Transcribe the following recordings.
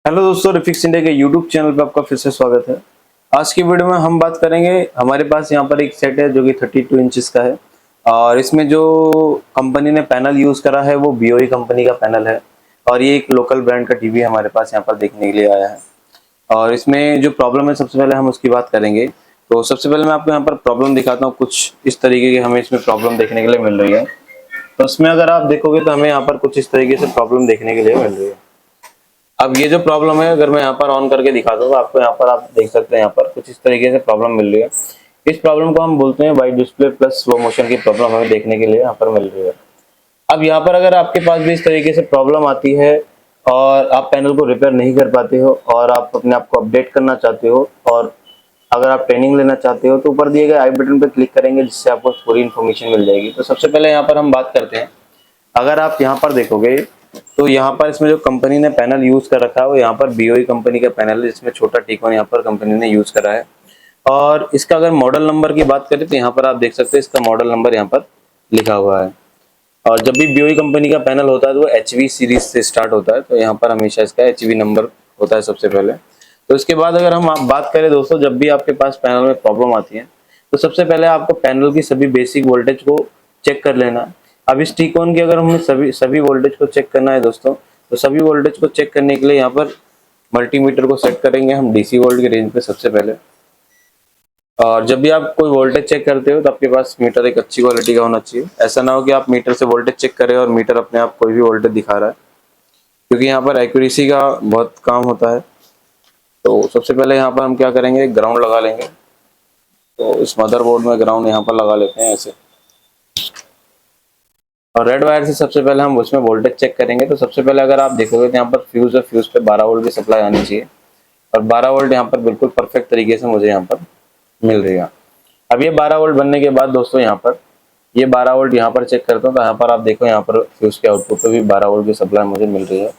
Hello दोस्तों, refix India के YouTube channel पे आपका फिर से स्वागत है। आज की वीडियो में हम बात करेंगे, हमारे पास यहाँ पर एक सेट है जो कि 32 इंचेस का है और इसमें जो कंपनी ने पैनल यूज़ करा है वो BOE कंपनी का पैनल है और ये एक लोकल ब्रांड का टीवी हमारे पास यहाँ पर देखने के लिए आया है। और इसमें जो प्रॉब्लम है सबसे पहले हम उसकी बात करेंगे। तो सबसे पहले मैं आपको यहाँ पर प्रॉब्लम दिखाता हूँ, कुछ इस तरीके की हमें इसमें प्रॉब्लम देखने के लिए मिल रही है। तो इसमें अगर आप देखोगे तो हमें यहाँ पर कुछ इस तरीके से प्रॉब्लम देखने के लिए मिल रही है। अब ये जो प्रॉब्लम है, अगर मैं यहाँ पर ऑन करके दिखाता हूँ आपको, यहाँ पर आप देख सकते हैं यहाँ पर कुछ इस तरीके से प्रॉब्लम मिल रही है। इस प्रॉब्लम को हम बोलते हैं white display plus slow motion की प्रॉब्लम हमें देखने के लिए यहाँ पर मिल रही है। अब यहाँ पर अगर आपके पास भी इस तरीके से प्रॉब्लम आती है और आप पैनल को रिपेयर नहीं कर पाते हो और आप अपने आप को अपडेट करना चाहते हो और अगर आप ट्रेनिंग लेना चाहते हो तो ऊपर दिए गए आई बटन पर क्लिक करेंगे जिससे आपको पूरी इन्फॉर्मेशन मिल जाएगी। तो सबसे पहले यहाँ पर हम बात करते हैं। अगर आप यहाँ पर देखोगे तो यहाँ पर इसमें जो कंपनी ने पैनल यूज कर रखा है वो यहाँ पर BOE कंपनी का पैनल है, जिसमें छोटा टिकोन यहाँ पर कंपनी ने यूज करा है। और इसका अगर मॉडल नंबर की बात करें तो यहाँ पर आप देख सकते हैं इसका मॉडल नंबर यहाँ पर लिखा हुआ है। और जब भी BOE कंपनी का पैनल होता है तो वो HV सीरीज से स्टार्ट होता है, तो यहाँ पर हमेशा इसका HV नंबर होता है सबसे पहले। तो इसके बाद अगर हम बात करें दोस्तों, जब भी आपके पास पैनल में प्रॉब्लम आती है तो सबसे पहले आपको पैनल की सभी बेसिक वोल्टेज को चेक कर लेना है। अब इस टिकोन की अगर हमें सभी वोल्टेज को चेक करना है दोस्तों, तो सभी वोल्टेज को चेक करने के लिए यहाँ पर मल्टीमीटर को सेट करेंगे हम DC वोल्ट की रेंज पे सबसे पहले। और जब भी आप कोई वोल्टेज चेक करते हो तो आपके पास मीटर एक अच्छी क्वालिटी का होना चाहिए। ऐसा ना हो कि आप मीटर से वोल्टेज चेक करें और मीटर अपने आप कोई भी वोल्टेज दिखा रहा है, क्योंकि यहाँ पर एक्यूरेसी का बहुत काम होता है। तो सबसे पहले यहाँ पर हम क्या करेंगे, ग्राउंड लगा लेंगे। तो इस मदरबोर्ड में ग्राउंड यहाँ पर लगा लेते हैं ऐसे, और रेड वायर से सबसे पहले हम उसमें वोल्टेज चेक करेंगे। तो सबसे पहले अगर आप देखोगे तो यहाँ पर फ्यूज है, फ्यूज पे 12 वोल्ट की सप्लाई आनी चाहिए और 12 वोल्ट यहाँ पर बिल्कुल परफेक्ट तरीके से मुझे यहाँ पर मिल रही है। अब ये 12 वोल्ट बनने के बाद दोस्तों यहाँ पर ये 12 वोल्ट यहाँ पर चेक करता हूँ, तो यहाँ पर आप देखो यहाँ पर फ्यूज के आउटपुट पे भी 12 वोल्ट की सप्लाई मुझे मिल रही है।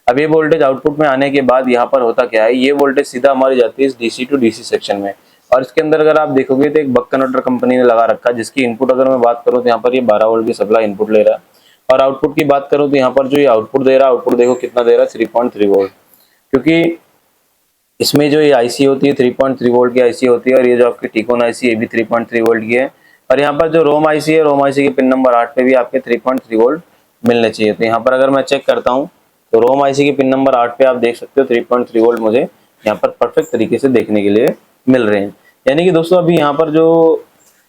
अब ये वोल्टेज आउटपुट में आने के बाद यहाँ पर होता क्या है, ये वोल्टेज सीधा हमारी जाती है इस DC टू DC सेक्शन में। और इसके अंदर अगर आप देखोगे तो एक बक कन्वर्टर कंपनी ने लगा रखा है, जिसकी इनपुट अगर मैं बात करूँ तो यहाँ पर ये 12 वोल्ट की सप्लाई इनपुट ले रहा है। और आउटपुट की बात करूँ तो यहाँ पर जो ये आउटपुट दे रहा है, आउटपुट देखो कितना दे रहा है, 3.3 वोल्ट। क्योंकि इसमें जो ये IC होती है 3.3 वोल्ट की IC होती है, और ये जो आपकी टिकोन IC ये भी 3.3 वोल्ट की है। और यहाँ पर जो रोम IC है, रोम IC के पिन नंबर 8 पे भी आपके 3.3 वोल्ट मिलने चाहिए। तो यहाँ पर अगर मैं चेक करता हूँ तो रोम IC के पिन नंबर 8 पे आप देख सकते हो 3.3 वोल्ट मुझे यहाँ पर परफेक्ट तरीके से देखने के लिए मिल रहे हैं। यानी कि दोस्तों अभी यहाँ पर जो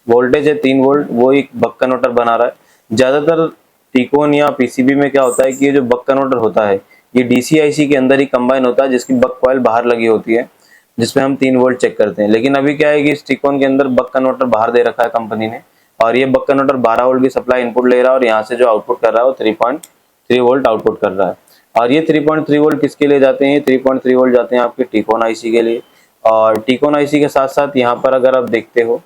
वोल्टेज है 3 वोल्ट, वो एक बक कन्वर्टर बना रहा है। ज्यादातर टिकोन या PCB में क्या होता है कि ये जो बक कन्वर्टर होता है ये DC IC के अंदर ही कंबाइन होता है, जिसकी बक कॉइल बाहर लगी होती है, जिसमें हम 3 वोल्ट चेक करते हैं। लेकिन अभी क्या है कि इस टिकोन के अंदर बक कन्वर्टर बाहर दे रखा है कंपनी ने, और ये बक कन्वर्टर 12 वोल्ट की सप्लाई इनपुट ले रहा है और यहाँ से जो आउटपुट कर रहा है वो 3.3 वोल्ट आउटपुट कर रहा है। और ये 3.3 वोल्ट किसके लिए जाते हैं, 3.3 वोल्ट जाते हैं आपके टिकोन IC के लिए। और टिकोन IC के साथ साथ यहाँ पर अगर आप देखते हो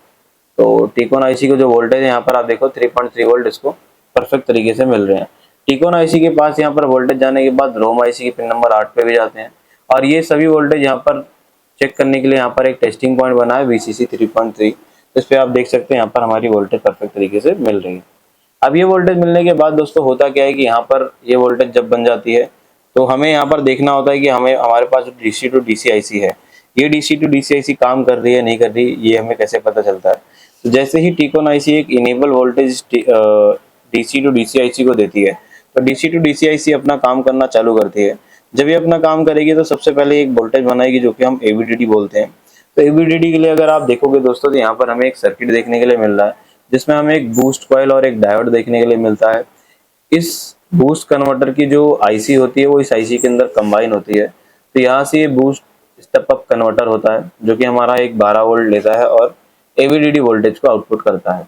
तो टिकोन IC को जो वोल्टेज है यहाँ पर आप देखो 3.3 वोल्ट इसको परफेक्ट तरीके से मिल रहे हैं। टिकोन IC के पास यहाँ पर वोल्टेज जाने के बाद रोम IC के पिन नंबर 8 पे भी जाते हैं, और ये सभी वोल्टेज यहाँ पर चेक करने के लिए यहाँ पर एक टेस्टिंग पॉइंट बना है VCC 3.3। इस पे आप देख सकते हैं यहाँ पर हमारी वोल्टेज परफेक्ट तरीके से मिल रही है। अब ये वोल्टेज मिलने के बाद दोस्तों होता क्या है कि यहाँ पर ये वोल्टेज जब बन जाती है तो हमें यहाँ पर देखना होता है कि हमारे पास जो DC टू DC IC है, ये DC टू DC IC काम कर रही है नहीं कर रही, ये हमें कैसे पता चलता है। तो जैसे ही टिकोन IC एक enable voltage DC to DC IC को देती है तो DC टू DC IC अपना काम करना चालू करती है। जब ये अपना काम करेगी तो सबसे पहले एक वोल्टेज बनाएगी जो कि हम AVDD बोलते हैं। तो AVDD के लिए अगर आप देखोगे दोस्तों तो यहाँ पर हमें एक सर्किट देखने के लिए मिल रहा है, जिसमें हमें एक बूस्ट कॉइल और एक डायोड देखने के लिए मिलता है। इस बूस्ट कन्वर्टर की जो IC होती है वो इस IC के अंदर कंबाइन होती है। तो यहाँ से ये बूस्ट स्टेप अप कन्वर्टर होता है जो कि हमारा एक 12 वोल्ट लेता है और AVDD वोल्टेज को आउटपुट करता है।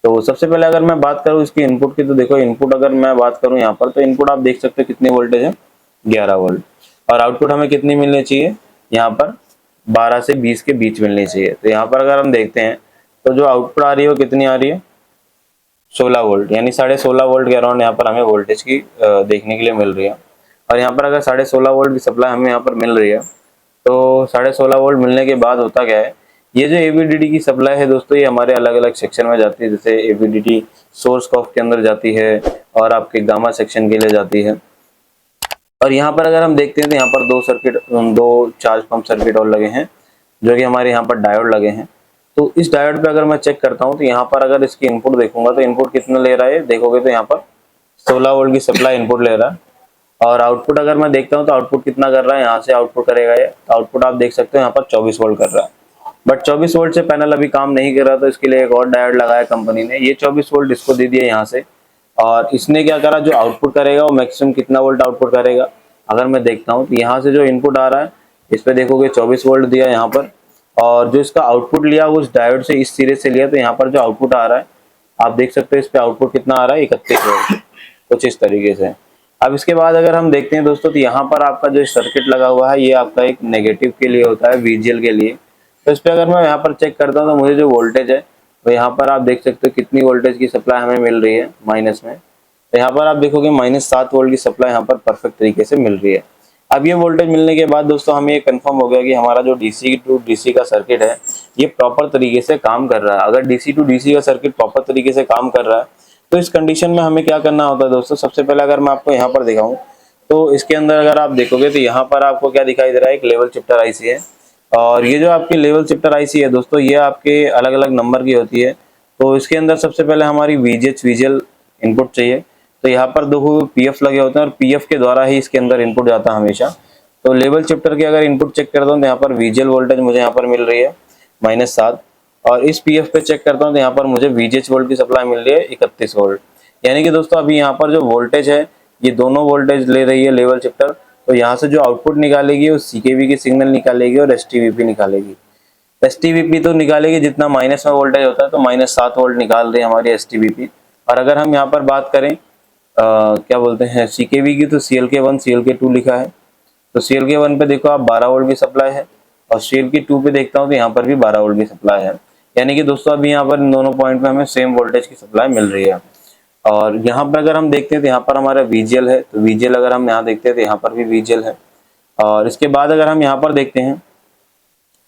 तो सबसे पहले अगर मैं बात करूँ इसकी इनपुट की, तो देखो इनपुट अगर मैं बात करूँ यहाँ पर तो इनपुट आप देख सकते हो कितनी वोल्टेज है, 11 वोल्ट। और आउटपुट हमें कितनी मिलनी चाहिए, यहाँ पर 12 से 20 के बीच मिलनी चाहिए। तो यहाँ पर अगर हम देखते हैं तो जो आउटपुट आ रही है वो कितनी आ रही है, 16 वोल्ट, यानी 16.5 वोल्ट के अराउंड यहाँ पर हमें वोल्टेज की देखने के लिए मिल रही है। और यहाँ पर अगर 16.5 वोल्ट की सप्लाई हमें यहाँ पर मिल रही है तो 16.5 वोल्ट मिलने के बाद होता क्या है, ये जो AVDD की सप्लाई है दोस्तों ये हमारे अलग अलग सेक्शन में जाती है। जैसे AVDD सोर्स कॉफ के अंदर जाती है और आपके गामा सेक्शन के लिए जाती है। और यहाँ पर अगर हम देखते हैं तो यहाँ पर दो चार्ज पंप सर्किट और लगे हैं, जो कि हमारे यहाँ पर डायोड लगे हैं। तो इस डायोड पे अगर मैं चेक करता हूँ तो यहाँ पर अगर इसकी इनपुट देखूंगा तो इनपुट कितना ले रहा है, देखोगे तो यहाँ पर 16 वोल्ट की सप्लाई इनपुट ले रहा है। और आउटपुट अगर मैं देखता हूँ तो आउटपुट कितना कर रहा है, यहाँ से आउटपुट करेगा ये, आउटपुट आप देख सकते हो यहाँ पर 24 वोल्ट कर रहा है। बट 24 वोल्ट से पैनल अभी काम नहीं कर रहा, तो इसके लिए एक और डायोड लगाया कंपनी ने, ये 24 वोल्ट इसको दे दिया यहाँ से। और इसने क्या करा, जो आउटपुट करेगा वो मैक्सिमम कितना वोल्ट आउटपुट करेगा, अगर मैं देखता हूँ तो यहाँ से जो इनपुट आ रहा है इस पे देखोगे 24 वोल्ट दिया यहाँ पर, और जो इसका आउटपुट लिया वो उस डायोड से इस सिरे से लिया, तो यहाँ पर जो आउटपुट आ रहा है आप देख सकते हो, इस पे आउटपुट कितना आ रहा है 31 वोल्ट, कुछ इस तरीके से। अब इसके बाद अगर हम देखते हैं दोस्तों, तो यहाँ पर आपका जो सर्किट लगा हुआ है ये आपका एक नेगेटिव के लिए होता है, VGL के लिए। तो इस पे अगर मैं यहाँ पर चेक करता हूँ तो मुझे जो वोल्टेज है तो यहाँ पर आप देख सकते हो कितनी वोल्टेज की सप्लाई हमें मिल रही है माइनस में। तो यहाँ पर आप देखोगे -7 वोल्ट की सप्लाई यहाँ पर परफेक्ट तरीके से मिल रही है। अब ये वोल्टेज मिलने के बाद दोस्तों हमें ये कंफर्म हो गया कि हमारा जो DC टू DC का सर्किट है ये प्रॉपर तरीके से काम कर रहा है। अगर DC टू DC का सर्किट प्रॉपर तरीके से काम कर रहा है तो इस कंडीशन में हमें क्या करना होता है दोस्तों, सबसे पहले अगर मैं आपको यहाँ पर दिखाऊं तो इसके अंदर अगर आप देखोगे तो यहाँ पर आपको क्या दिखाई दे रहा है, एक लेवल शिफ्टर आईसी है। और ये जो आपकी लेवल शिफ्टर आईसी है दोस्तों, ये आपके अलग अलग नंबर की होती है। तो इसके अंदर सबसे पहले हमारी VGL इनपुट चाहिए। तो यहाँ पर देखो PF लगे होते हैं और PF के द्वारा ही इसके अंदर इनपुट जाता है हमेशा। तो लेवल शिफ्टर के अगर इनपुट चेक करता हूँ तो यहाँ पर VGL वोल्टेज मुझे यहाँ पर मिल रही है -7, और इस PF पे चेक करता हूँ तो यहाँ पर मुझे VGH वोल्ट की सप्लाई मिल रही है 31 वोल्ट। यानी कि दोस्तों अभी यहाँ पर जो वोल्टेज है ये दोनों वोल्टेज ले रही है लेवल शिफ्टर। तो यहाँ से जो आउटपुट निकालेगी वो CKV की सिग्नल निकालेगी और STVP निकालेगी। STVP तो निकालेगी जितना माइनस में वोल्टेज होता है, तो -7 वोल्ट निकाल रही है हमारी STVP। और अगर हम यहाँ पर बात करें क्या बोलते हैं CKV की, तो CLK1 CLK2 लिखा है। तो CLK1 पे देखो आप 12 वोल्ट की सप्लाई है, और CLK2 पे देखता हूँ तो यहाँ पर भी 12 वोल्ट की सप्लाई है। यानी कि दोस्तों अभी यहाँ पर इन दोनों पॉइंट में हमें सेम वोल्टेज की सप्लाई मिल रही है। और यहाँ पर अगर हम देखते हैं तो यहाँ पर हमारा VGL है, तो VGL अगर हम यहाँ देखते हैं तो यहाँ पर भी VGL है। और इसके बाद अगर हम यहाँ पर देखते हैं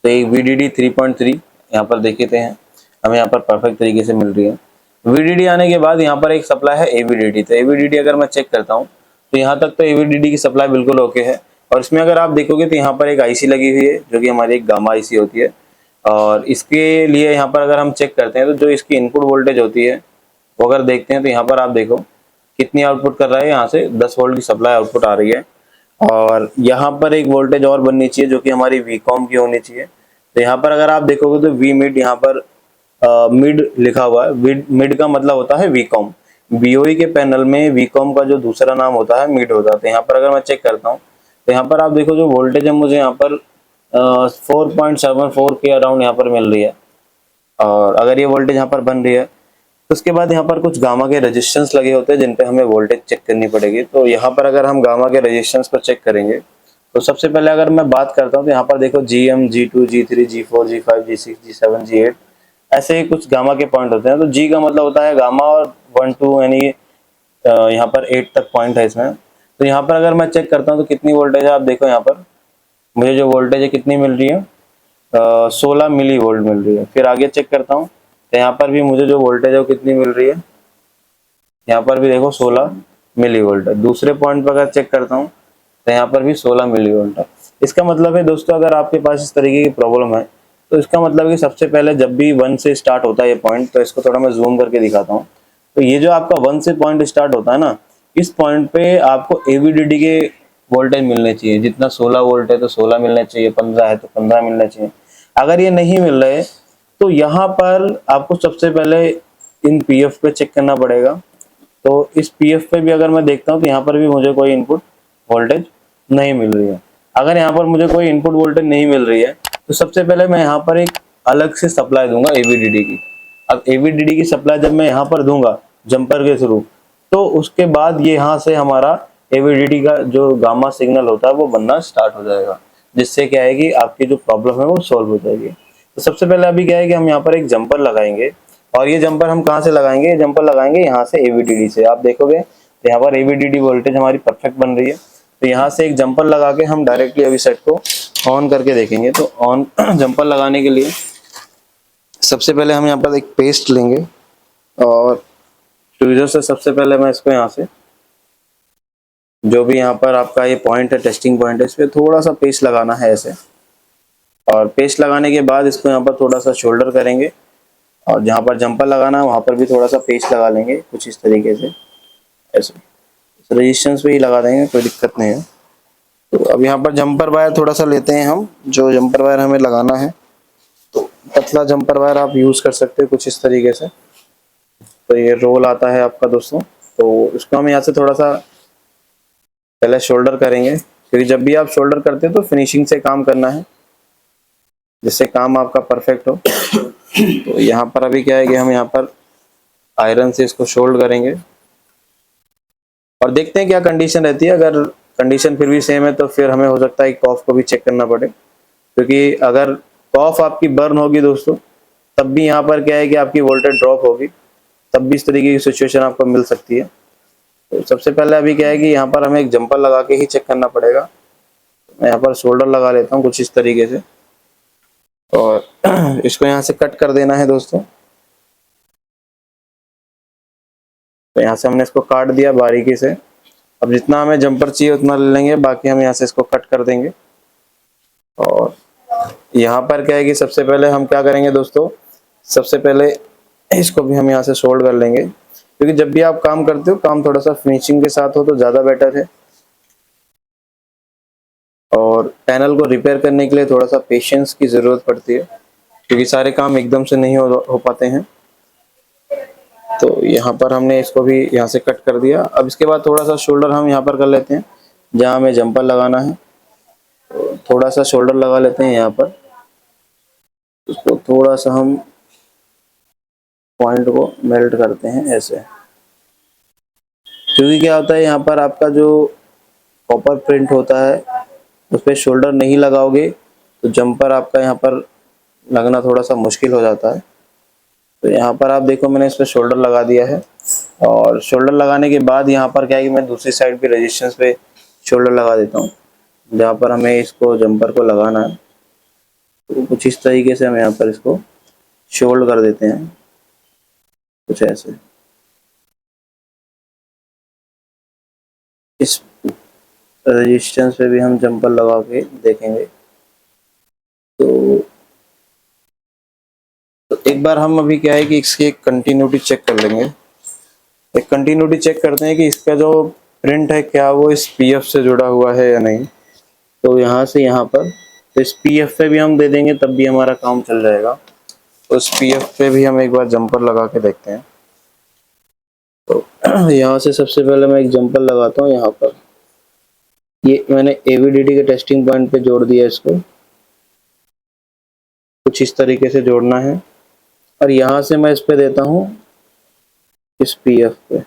तो एक VDD 3.3 यहाँ पर देखते हैं, हमें यहाँ पर परफेक्ट तरीके से मिल रही है। VDD आने के बाद यहाँ पर एक सप्लाई है AVDD। तो AVDD अगर मैं चेक करता हूँ तो यहाँ तक तो AVDD की सप्लाई बिल्कुल ओके है। और इसमें अगर आप देखोगे तो यहाँ पर एक IC लगी हुई है जो कि हमारी एक गामा IC होती है। और इसके लिए यहाँ पर अगर हम चेक करते हैं तो जो इसकी इनपुट वोल्टेज होती है वो अगर देखते हैं तो यहाँ पर आप देखो कितनी आउटपुट कर रहा है, यहाँ से 10 वोल्ट की सप्लाई आउटपुट आ रही है। और यहाँ पर एक वोल्टेज और बननी चाहिए जो कि हमारी VCOM की होनी चाहिए। तो यहाँ पर अगर आप देखोगे तो V मिड यहाँ पर मिड लिखा हुआ है। मिड का मतलब होता है VCOM। BOE के पैनल में VCOM का जो दूसरा नाम होता है मिड होता है। तो यहाँ पर अगर मैं चेक करता हूँ तो यहाँ पर आप देखो जो वोल्टेज है मुझे यहाँ पर 4.74 के अराउंड यहाँ पर मिल रही है। और अगर ये वोल्टेज यहाँ पर बन रही है तो उसके बाद यहाँ पर कुछ गामा के रेजिस्टेंस लगे होते हैं जिन पे हमें वोल्टेज चेक करनी पड़ेगी। तो यहाँ पर अगर हम गामा के रेजिस्टेंस पर चेक करेंगे तो सबसे पहले अगर मैं बात करता हूँ तो यहाँ पर देखो GM, G2, G3, G4, G5, G6, G7, G8 ऐसे ही कुछ गामा के पॉइंट होते हैं। तो G का मतलब होता है गामा, और 1 2 यानी यहाँ पर 8 तक पॉइंट है इसमें। तो यहाँ पर अगर मैं चेक करता हूँ तो कितनी वोल्टेज है, आप देखो यहाँ पर मुझे जो वोल्टेज है कितनी मिल रही है, 16 मिली वोल्ट मिल रही है। फिर आगे चेक करता हूँ तो यहाँ पर भी मुझे जो वोल्टेज है वो कितनी मिल रही है, यहाँ पर भी देखो 16 मिली वोल्ट है। दूसरे पॉइंट पर अगर चेक करता हूँ तो यहाँ पर भी 16 मिली वोल्ट है। इसका मतलब है दोस्तों अगर आपके पास इस तरीके की प्रॉब्लम है तो इसका मतलब है कि सबसे पहले जब भी 1 से स्टार्ट होता है ये पॉइंट, तो इसको थोड़ा मैं जूम करके दिखाता हूँ। तो ये जो आपका 1 से पॉइंट स्टार्ट होता है ना, इस पॉइंट पे आपको AVDD के वोल्टेज मिलने चाहिए। जितना 16 वोल्ट है तो 16 मिलने चाहिए, 15 है तो 15 मिलने चाहिए। अगर ये नहीं मिल रहे तो यहाँ पर आपको सबसे पहले इन PF पे चेक करना पड़ेगा। तो इस PF पे भी अगर मैं देखता हूँ तो यहाँ पर भी मुझे कोई इनपुट वोल्टेज नहीं मिल रही है। अगर यहाँ पर मुझे कोई इनपुट वोल्टेज नहीं मिल रही है तो सबसे पहले मैं यहाँ पर एक अलग से सप्लाई दूंगा AVDD की। अब AVDD की सप्लाई जब मैं यहाँ पर दूंगा जंपर के थ्रू, तो उसके बाद ये यहाँ से हमारा AVDD का जो गामा सिग्नल होता है वो बनना स्टार्ट हो जाएगा, जिससे क्या है कि आपकी जो प्रॉब्लम है वो सॉल्व हो जाएगी। तो सबसे पहले अभी क्या है कि हम यहाँ पर एक जंपर लगाएंगे, और ये जंपर हम कहाँ से लगाएंगे, ये जंपर लगाएंगे यहाँ से AVDD से। आप देखोगे तो यहाँ पर AVDD वोल्टेज हमारी परफेक्ट बन रही है। तो यहाँ से एक जंपर लगा के हम डायरेक्टली अभी सेट को ऑन करके देखेंगे। तो ऑन जंपर लगाने के लिए सबसे पहले हम यहाँ पर एक पेस्ट लेंगे, और ट्वीजर से सबसे पहले मैं इसको यहाँ से जो भी यहाँ पर आपका ये पॉइंट है, टेस्टिंग पॉइंट है, इस पर थोड़ा सा पेस्ट लगाना है ऐसे। और पेस्ट लगाने के बाद इसको यहाँ पर थोड़ा सा शोल्डर करेंगे, और जहाँ पर जंपर लगाना है वहाँ पर भी थोड़ा सा पेस्ट लगा लेंगे कुछ इस तरीके से, ऐसे रेजिस्टेंस पे ही लगा देंगे, कोई दिक्कत नहीं है। तो अब यहाँ पर जंपर वायर थोड़ा सा लेते हैं हम, जो जंपर वायर हमें लगाना है, तो पतला जंपर वायर आप यूज़ कर सकते हैं कुछ इस तरीके से। तो ये रोल आता है आपका दोस्तों, तो इसको हम यहाँ से थोड़ा सा पहले शोल्डर करेंगे, क्योंकि जब भी आप शोल्डर करते हैं तो फिनिशिंग से काम करना है, जिससे काम आपका परफेक्ट हो। तो यहाँ पर अभी क्या है कि हम यहाँ पर आयरन से इसको शोल्ड करेंगे, और देखते हैं क्या कंडीशन रहती है। अगर कंडीशन फिर भी सेम है तो फिर हमें हो सकता है कि कॉफ को भी चेक करना पड़े, क्योंकि अगर कॉफ आपकी बर्न होगी दोस्तों, तब भी यहाँ पर क्या है कि आपकी वोल्टेज ड्रॉप होगी, तब भी इस तरीके की सिचुएशन आपको मिल सकती है। तो सबसे पहले अभी क्या है कि यहाँ पर हमें एक जंपर लगा के ही चेक करना पड़ेगा। मैं यहाँ पर शोल्डर लगा लेता हूँ कुछ इस तरीके से, और इसको यहाँ से कट कर देना है दोस्तों। तो यहाँ से हमने इसको काट दिया बारीकी से। अब जितना हमें जंपर चाहिए उतना ले लेंगे, बाकी हम यहाँ से इसको कट कर देंगे। और यहाँ पर क्या है कि सबसे पहले हम क्या करेंगे दोस्तों, सबसे पहले इसको भी हम यहाँ से सोल्ड कर लेंगे, क्योंकि जब भी आप काम करते हो, काम थोड़ा सा फिनिशिंग के साथ हो तो ज़्यादा बेटर है। और पैनल को रिपेयर करने के लिए थोड़ा सा पेशेंस की ज़रूरत पड़ती है, क्योंकि सारे काम एकदम से नहीं हो पाते हैं। तो यहाँ पर हमने इसको भी यहाँ से कट कर दिया। अब इसके बाद थोड़ा सा शोल्डर हम यहाँ पर कर लेते हैं, जहाँ हमें जंपर लगाना है। तो थोड़ा सा शोल्डर लगा लेते हैं यहाँ पर, उसको थोड़ा सा हम पॉइंट को मेल्ट करते हैं ऐसे, क्योंकि क्या होता है यहाँ पर आपका जो कॉपर प्रिंट होता है उस पर शोल्डर नहीं लगाओगे तो जंपर आपका यहाँ पर लगना थोड़ा सा मुश्किल हो जाता है। तो यहाँ पर आप देखो मैंने इस पर शोल्डर लगा दिया है, और शोल्डर लगाने के बाद यहाँ पर क्या है कि मैं दूसरी साइड पे रेजिस्टेंस पे शोल्डर लगा देता हूँ, जहाँ पर हमें इसको जंपर को लगाना है। तो कुछ इस तरीके से हम यहाँ पर इसको शोल्ड कर देते हैं कुछ ऐसे। इस रेजिस्टेंस पे भी हम जंपर लगा के देखेंगे। तो एक बार हम अभी क्या है कि इसकी एक कंटिन्यूटी चेक कर लेंगे। एक कंटिन्यूटी चेक करते हैं कि इसका जो प्रिंट है क्या वो इस पीएफ से जुड़ा हुआ है या नहीं। तो यहाँ से यहाँ पर, तो इस पीएफ पे भी हम दे देंगे तब भी हमारा काम चल जाएगा। तो इस पीएफ पे भी हम एक बार जंपर लगा के देखते हैं। तो यहाँ से सबसे पहले मैं एक जंपर लगाता हूँ यहाँ पर। ये मैंने एवीडीडी के टेस्टिंग पॉइंट पे जोड़ दिया, इसको कुछ इस तरीके से जोड़ना है। और यहाँ से मैं इस पे देता हूँ इस पीएफ पे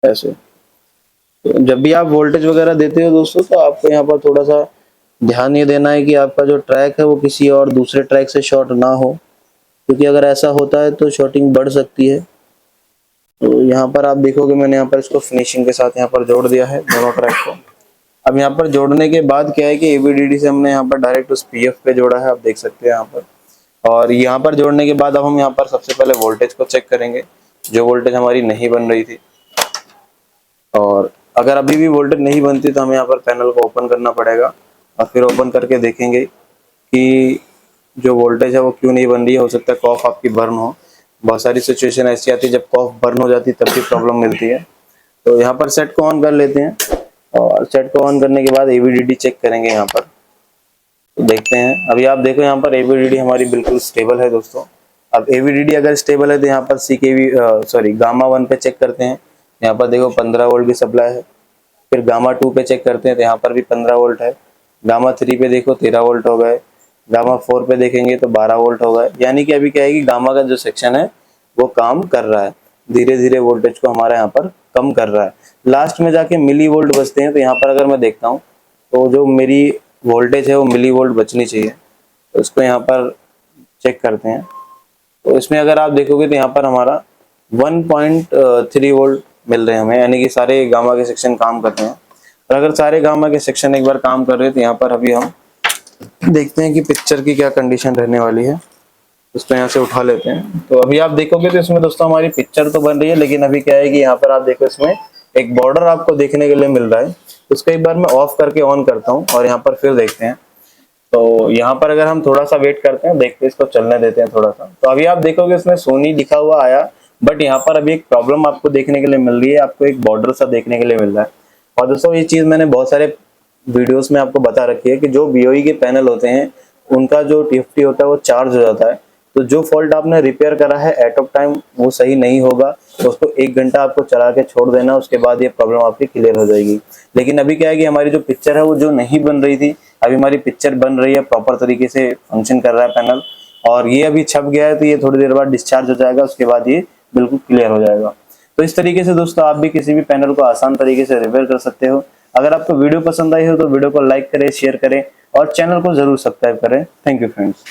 ऐसे। तो जब भी आप वोल्टेज वगैरह देते हो दोस्तों, तो आपको यहाँ पर थोड़ा सा ध्यान ये देना है कि आपका जो ट्रैक है वो किसी और दूसरे ट्रैक से शॉर्ट ना हो, क्योंकि अगर ऐसा होता है तो शॉर्टिंग बढ़ सकती है। तो यहाँ पर आप देखोगे मैंने यहाँ पर इसको फिनिशिंग के साथ यहाँ पर जोड़ दिया है दोनों ट्रैक को। अब यहाँ पर जोड़ने के बाद क्या है कि एवीडीडी से हमने यहाँ पर डायरेक्ट उस पीएफ पे जोड़ा है, आप देख सकते हैं यहाँ पर। और यहाँ पर जोड़ने के बाद अब हम यहाँ पर सबसे पहले वोल्टेज को चेक करेंगे, जो वोल्टेज हमारी नहीं बन रही थी। और अगर अभी भी वोल्टेज नहीं बनती तो हमें यहाँ पर पैनल को ओपन करना पड़ेगा, और फिर ओपन करके देखेंगे कि जो वोल्टेज है वो क्यों नहीं बन रही है। हो सकता है कॉफ आपकी बर्न हो, बहुत सारी सिचुएशन ऐसी आती है जब कॉफ बर्न हो जाती है तब भी प्रॉब्लम मिलती है। तो यहाँ पर सेट को ऑन कर लेते हैं, और सेट को ऑन करने के बाद एवीडीडी चेक करेंगे यहाँ पर। तो देखते हैं, अभी आप देखो यहाँ पर एवीडीडी हमारी बिल्कुल स्टेबल है दोस्तों। अब एवीडीडी अगर स्टेबल है तो यहाँ पर सीकेवी गामा 1 पे चेक करते हैं। यहाँ पर देखो 15 वोल्ट की सप्लाई है। फिर गामा 2 पे चेक करते हैं तो यहाँ पर भी 15 वोल्ट है। गामा 3 पे देखो 13 वोल्ट हो गए। गामा 4 पे देखेंगे तो 12 वोल्ट हो गए। यानी कि अभी क्या है कि गामा का जो सेक्शन है वो काम कर रहा है, धीरे धीरे वोल्टेज को हमारा यहाँ पर कम कर रहा है। लास्ट में जाके मिली वोल्ट बचते हैं। तो यहाँ पर अगर मैं देखता हूँ तो जो मेरी वोल्टेज है वो मिली वोल्ट बचनी चाहिए, तो इसको यहाँ पर चेक करते हैं। तो इसमें अगर आप देखोगे तो यहाँ पर हमारा 1.3 वोल्ट मिल रहे हैं हमें, यानी कि सारे गामा के सेक्शन काम कर रहे हैं। और अगर सारे गामा के सेक्शन एक बार काम कर रहे हैं तो यहाँ पर अभी हम देखते हैं कि पिक्चर की क्या कंडीशन रहने वाली है। इसको यहाँ से उठा लेते हैं। तो अभी आप देखोगे तो इसमें दोस्तों हमारी पिक्चर तो बन रही है, लेकिन अभी क्या है कि यहाँ पर आप देखो इसमें एक बॉर्डर आपको देखने के लिए मिल रहा है। उसको एक बार मैं ऑफ करके ऑन करता हूँ और यहाँ पर फिर देखते हैं। तो यहाँ पर अगर हम थोड़ा सा वेट करते हैं, देखते हैं, इसको चलने देते हैं थोड़ा सा, तो अभी आप देखोगे इसमें सोनी लिखा हुआ आया, बट यहाँ पर अभी एक प्रॉब्लम आपको देखने के लिए मिल रही है, आपको एक बॉर्डर सा देखने के लिए मिल रहा है। और दोस्तों ये चीज मैंने बहुत सारे वीडियोस में आपको बता रखी है कि जो BOE के पैनल होते हैं उनका जो TFT होता है वो चार्ज हो जाता है। तो जो फॉल्ट आपने रिपेयर करा है एट ऑफ टाइम वो सही नहीं होगा, तो उसको 1 घंटा आपको चला के छोड़ देना, उसके बाद ये प्रॉब्लम आपकी क्लियर हो जाएगी। लेकिन अभी क्या है कि हमारी जो पिक्चर है वो जो नहीं बन रही थी, अभी हमारी पिक्चर बन रही है, प्रॉपर तरीके से फंक्शन कर रहा है पैनल, और ये अभी छप गया है, तो ये थोड़ी देर बाद डिस्चार्ज हो जाएगा, उसके बाद ये बिल्कुल क्लियर हो जाएगा। तो इस तरीके से दोस्तों आप भी किसी भी पैनल को आसान तरीके से रिपेयर कर सकते हो। अगर आपको वीडियो पसंद आई हो तो वीडियो को लाइक करें, शेयर करें और चैनल को जरूर सब्सक्राइब करें। Thank you friends.